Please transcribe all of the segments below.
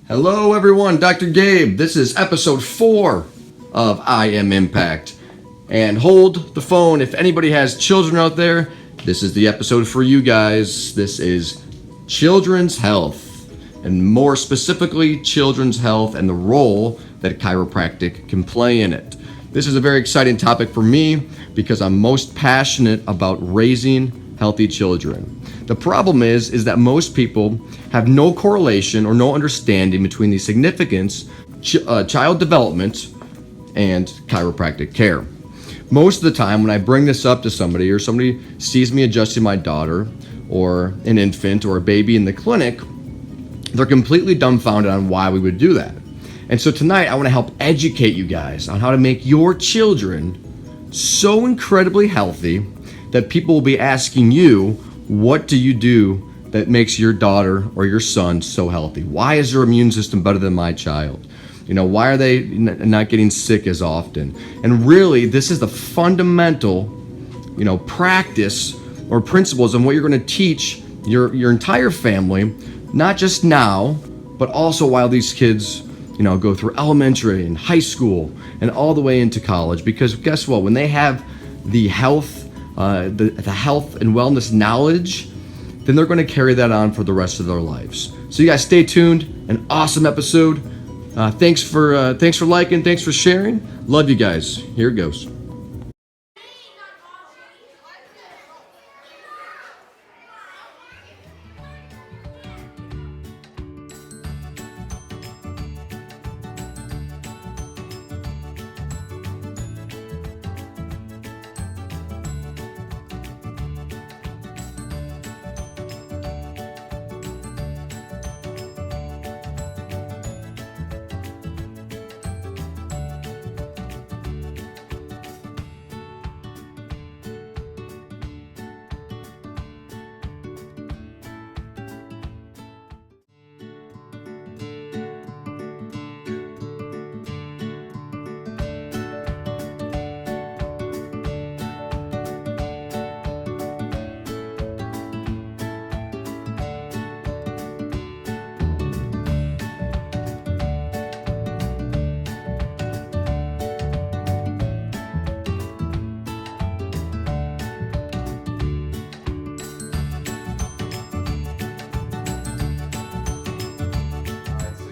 Hello everyone, Dr. Gabe. This is episode 4 of I Am Impact. And hold the phone if anybody has children out there. This is the episode for you guys. This is children's health, and more specifically, children's health and the role that chiropractic can play in it. This is a very exciting topic for me because I'm most passionate about raising healthy children. The problem is that most people have no correlation or no understanding between the significance child development and chiropractic care. Most of the time when I bring this up to somebody, or somebody sees me adjusting my daughter or an infant or a baby in the clinic, they're completely dumbfounded on why we would do that. And so tonight I want to help educate you guys on how to make your children so incredibly healthy that people will be asking you, what do you do that makes your daughter or your son so healthy? Why is their immune system better than my child? Why are they not getting sick as often? And really, this is the fundamental, practice or principles on what you're going to teach your entire family, not just now, but also while these kids, go through elementary and high school and all the way into college. Because guess what? When they have the health, the health and wellness knowledge, then they're going to carry that on for the rest of their lives. So you guys stay tuned. An awesome episode. Thanks for liking. Thanks for sharing. Love you guys. Here it goes.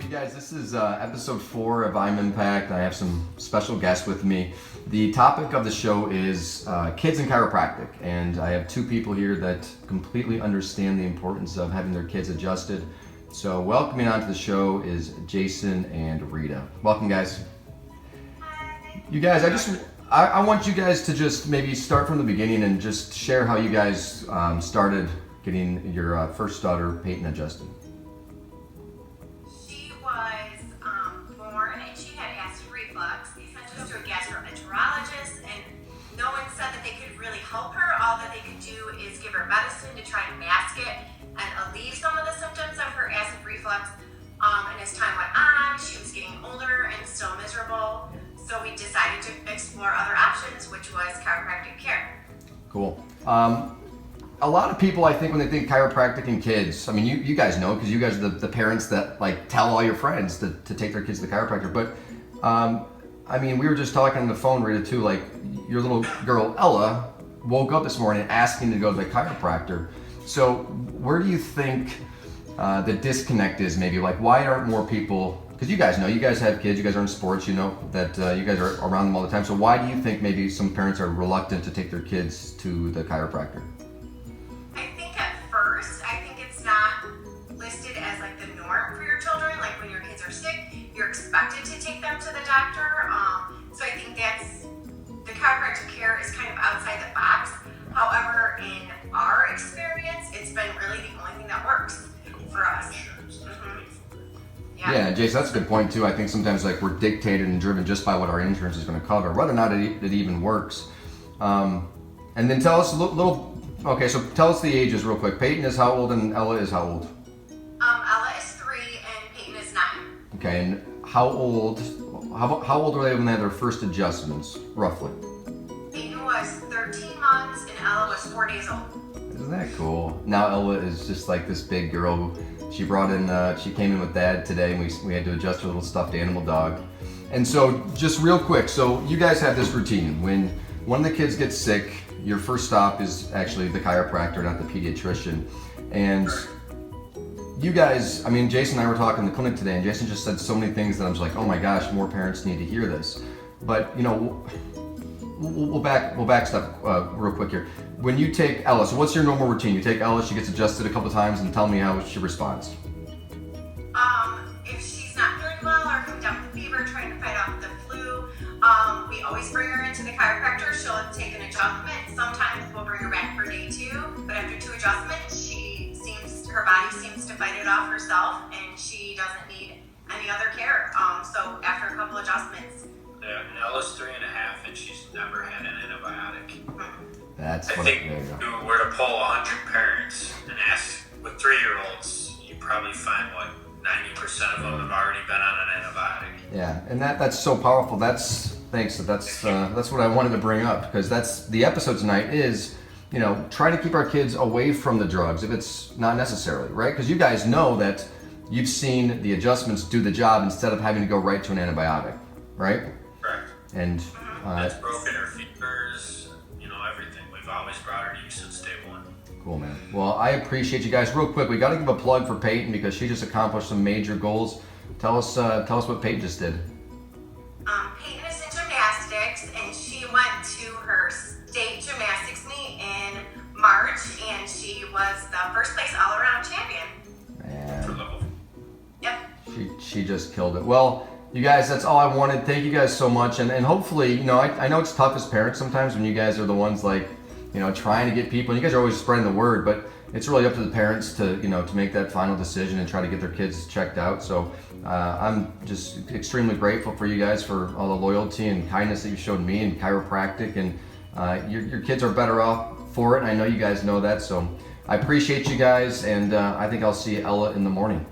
Guys, this is episode 4 of I'm Impact. I have some special guests with me. The topic of the show is kids and chiropractic, and I have 2 people here that completely understand the importance of having their kids adjusted. So welcoming onto the show is Jason and Rita. Welcome, guys. You guys, I want you guys to just maybe start from the beginning and just share how you guys started getting your first daughter, Peyton, adjusted. Medicine to try and mask it and alleviate some of the symptoms of her acid reflux. And as time went on, she was getting older and still miserable. So we decided to explore other options, which was chiropractic care. Cool. A lot of people, I think, when they think chiropractic and kids, I mean, you guys know, because you guys are the parents that tell all your friends to take their kids to the chiropractor. But I mean, we were just talking on the phone, Rita, too. Your little girl Ella woke up this morning asking to go to the chiropractor. So where do you think the disconnect is? Maybe why aren't more people? Because you guys know, you guys have kids, you guys are in sports, that you guys are around them all the time. So why do you think maybe some parents are reluctant to take their kids to the chiropractor? I think at first, it's not listed as the norm for your children. When your kids are sick, you're expected to take them to the doctor. So I think the chiropractic care is kind of outside the box. However, in our experience, it's been really the only thing that works for us. Yeah, Jason, that's a good point too. I think sometimes we're dictated and driven just by what our insurance is going to cover, whether or not it even works. And then tell us okay, so tell us the ages real quick. Peyton is how old and Ella is how old? Ella is 3 and Peyton is 9. Okay, and how old were they when they had their first adjustments, roughly? Peyton was 13 months and Ella was 4 days old. Isn't that cool? Now Ella is just this big girl. She brought in, she came in with Dad today, and we had to adjust her little stuffed animal dog. And so, just real quick, so you guys have this routine. When one of the kids gets sick, your first stop is actually the chiropractor, not the pediatrician. And you guys, I mean, Jason and I were talking in the clinic today, and Jason just said so many things that I was like, oh my gosh, more parents need to hear this. But, you know, we'll back step real quick here. When you take Ella, so what's your normal routine? You take Ella, she gets adjusted a couple times, and tell me how she responds. If she's not feeling well or coming down with fever, trying to fight off the flu, we always bring her into the chiropractor. She'll take an adjustment. Sometimes we'll bring her back for day 2, but after 2 adjustments, her body seems to fight it off herself, and she doesn't need any other care. So after a couple adjustments. Yeah, Ella's 3.5, and she's never had an antibiotic. That's I think if you were to poll 100 parents and ask with 3-year-olds, you probably find 90% of them have already been on an antibiotic. Yeah, and that's so powerful. That's what I wanted to bring up, because that's the episode tonight is, you know, try to keep our kids away from the drugs if it's not necessary, right? Because you guys know that you've seen the adjustments do the job instead of having to go right to an antibiotic, right? Correct. And it's broken her fevers, you know, everything. We've always brought her to you since day 1. Cool, man. Well, I appreciate you guys. Real quick, we got to give a plug for Peyton because she just accomplished some major goals. Tell us what Peyton just did. Peyton is in gymnastics, and she went to her state gymnastics meet in March, and she was the first place all-around champion. Man, Yep. she just killed it. Well, you guys, that's all I wanted. Thank you guys so much, and hopefully, you know, I know it's tough as parents sometimes when you guys are the ones like, you know, trying to get people. And you guys are always spreading the word, but it's really up to the parents to, you know, to make that final decision and try to get their kids checked out. So I'm just extremely grateful for you guys for all the loyalty and kindness that you showed me in chiropractic, and your kids are better off for it. And I know you guys know that, so I appreciate you guys, and I think I'll see Ella in the morning.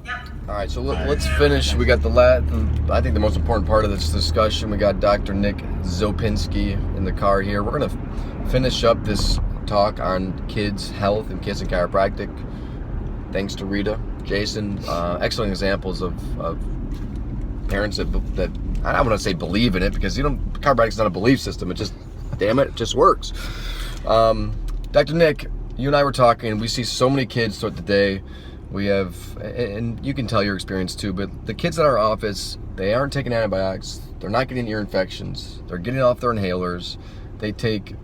Yep. All right, so let's finish. We got I think the most important part of this discussion. We got Dr. Nick Zopinski in the car here. We're gonna finish up this talk on kids' health and kids and chiropractic. Thanks to Rita, Jason, excellent examples of parents that I don't want to say believe in it, because you know chiropractic's not a belief system. It just, damn it just works. Dr. Nick, you and I were talking. We see so many kids throughout the day. We have, and you can tell your experience too, but the kids at our office, they aren't taking antibiotics. They're not getting ear infections. They're getting off their inhalers. They take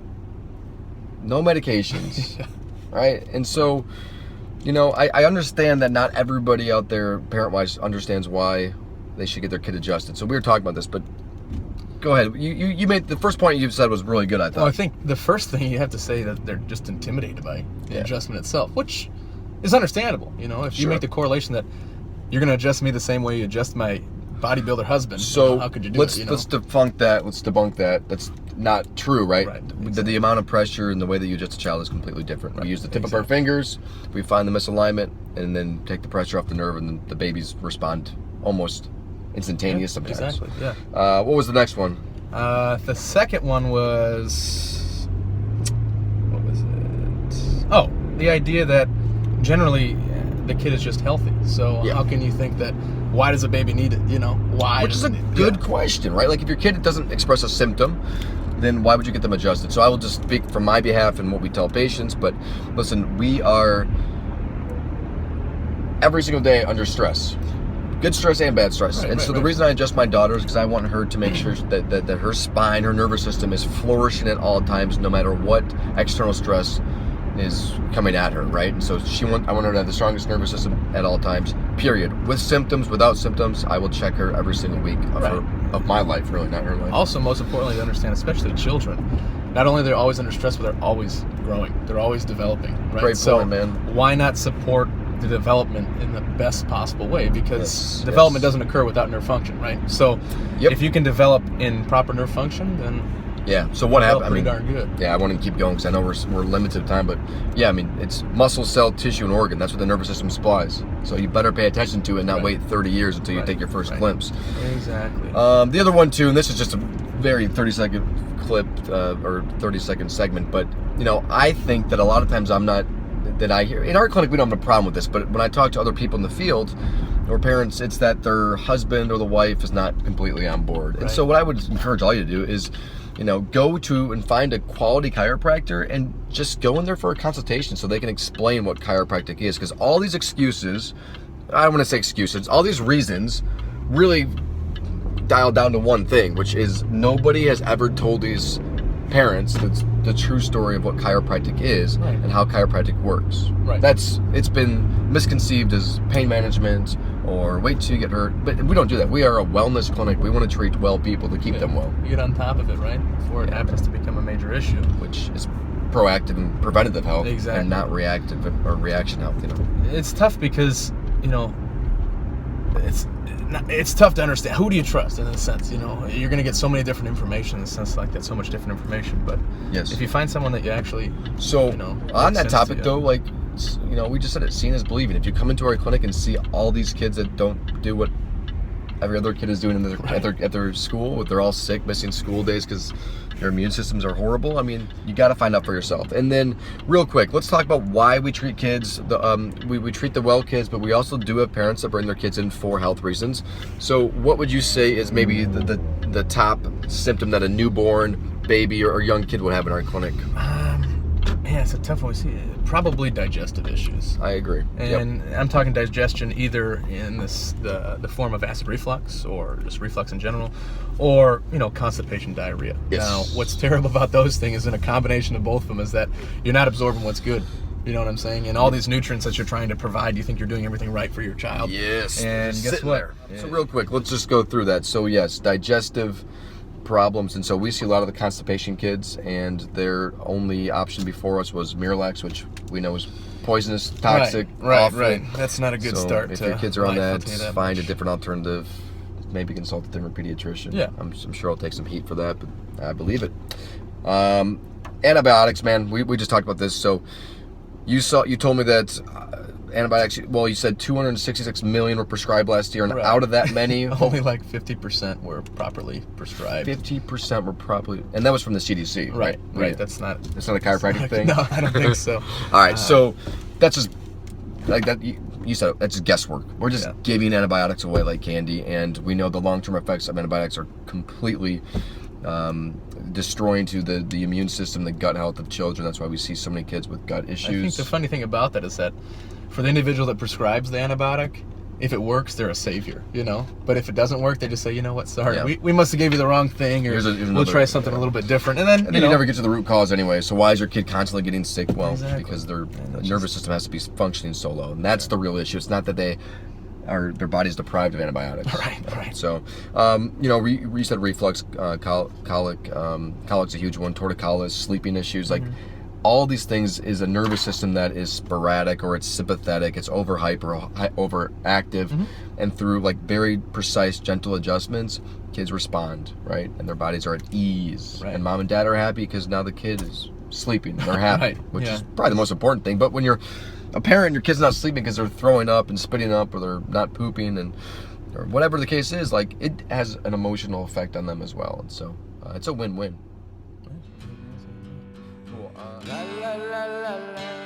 no medications, right? And so, you know, I understand that not everybody out there, parent-wise, understands why they should get their kid adjusted. So we were talking about this, but go ahead. You made the first point you said was really good, I thought. Well, I think the first thing you have to say that they're just intimidated by the adjustment itself, which is understandable. You know, if you make the correlation that you're going to adjust me the same way you adjust my bodybuilder husband, so you know, how could you do it? You know? Let's debunk that. Let's debunk that. That's not true, right? Exactly. The amount of pressure and the way that you adjust a child is completely different. Right. We use the tip of our fingers, we find the misalignment, and then take the pressure off the nerve, and then the babies respond almost instantaneous sometimes. Exactly, yeah. What was the next one? The second one was, what was it? Oh, the idea that generally the kid is just healthy. So how can you think that, why does a baby need it? You know, why? Which is a good question, right? Like if your kid doesn't express a symptom, then why would you get them adjusted? So I will just speak from my behalf and what we tell patients, but listen, we are every single day under stress. Good stress and bad stress. The reason I adjust my daughter is because I want her to make sure that her spine, her nervous system is flourishing at all times, no matter what external stress is coming at her, right? And so I want her to have the strongest nervous system at all times, period. With symptoms, without symptoms, I will check her every single week of my life, really, not her life. Also, most importantly, to understand, especially children, not only they're always under stress, but they're always growing. They're always developing, right? Great point, man. Why not support the development in the best possible way? Because development doesn't occur without nerve function, right? So if you can develop in proper nerve function, then so what happened? I mean, darn good. I want to keep going because I know we're limited time, but I mean, it's muscle, cell, tissue, and organ. That's what the nervous system supplies. So you better pay attention to it and not wait 30 years until you take your first glimpse. Exactly. The other one too, and this is just a very 30-second clip or 30-second segment, but you know, I think that a lot of times I'm not that I hear. In our clinic, we don't have a problem with this, but when I talk to other people in the field or parents, it's that their husband or the wife is not completely on board. And so what I would encourage all you to do is, go to and find a quality chiropractor and just go in there for a consultation so they can explain what chiropractic is. Because all these excuses, I don't want to say excuses, all these reasons really dial down to one thing, which is nobody has ever told these parents the true story of what chiropractic is and how chiropractic works. Right. It's been misconceived as pain management or wait till you get hurt, but we don't do that. We are a wellness clinic. We want to treat well people to keep them well. You get on top of it, right? Before it happens to become a major issue. Which is proactive and preventative health, Exactly. and not reactive or reaction health. It's tough because it's tough to understand. Who do you trust in a sense? You're going to get so many different information in the sense like that, so much different information. But Yes. if you find someone that you actually, on that topic though, like, we just said it, seeing is believing. If you come into our clinic and see all these kids that don't do what every other kid is doing at their school, they're all sick, missing school days because their immune systems are horrible. I mean, you got to find out for yourself. And then, real quick, let's talk about why we treat kids. We treat the well kids, but we also do have parents that bring their kids in for health reasons. So, what would you say is maybe the top symptom that a newborn baby or young kid would have in our clinic? Yeah, it's a tough one. We see probably digestive issues. I agree. And I'm talking digestion either in the form of acid reflux or just reflux in general, or constipation, diarrhea. Yes. Now, what's terrible about those things is in a combination of both of them is that you're not absorbing what's good. You know what I'm saying? And all these nutrients that you're trying to provide, you think you're doing everything right for your child. Yes. And guess what? There. So real quick, let's just go through that. So yes, digestive problems, and so we see a lot of the constipation kids, and their only option before us was Miralax, which we know is poisonous, toxic, awful. Right. That's not a good So start. if your kids are on life, I'll that, tell you that find a much. different alternative. Maybe consult a different pediatrician. Yeah. I'm sure I'll take some heat for that, but I believe it. Antibiotics, man. We just talked about this. So you told me that antibiotics. Well, you said 266 million were prescribed last year, and Right. out of that many, only like 50% were properly prescribed. 50% were properly, and that was from the CDC. Right. Yeah. That's not It's not a chiropractic thing. No, I don't think so. All right, so that's just like that. You said that's just guesswork. We're just giving antibiotics away like candy, and we know the long-term effects of antibiotics are completely destroying to the immune system, the gut health of children. That's why we see so many kids with gut issues. I think the funny thing about that is that for the individual that prescribes the antibiotic, if it works, they're a savior, But if it doesn't work, they just say, you know what, sorry, Yeah. we must have gave you the wrong thing, or Here's we'll another- try something a little bit different. And then, And then you never get to the root cause anyway. So why is your kid constantly getting sick? Well, Exactly. because their that's nervous system has to be functioning so low, and that's the real issue. It's not that their body's deprived of antibiotics. Right. So, you said reflux, colic. Colic's a huge one. Torticollis, sleeping issues, like. All these things is a nervous system that is sporadic, or it's sympathetic, it's overhyper or overactive, and through like very precise, gentle adjustments, kids respond, right? And their bodies are at ease, Right. and mom and dad are happy because now the kid is sleeping and they're happy, Right, which yeah. is probably the most important thing. But when you're a parent, your kid's not sleeping because they're throwing up and spitting up, or they're not pooping, and or whatever the case is, like it has an emotional effect on them as well, and so it's a win-win. Cool. La la la la la.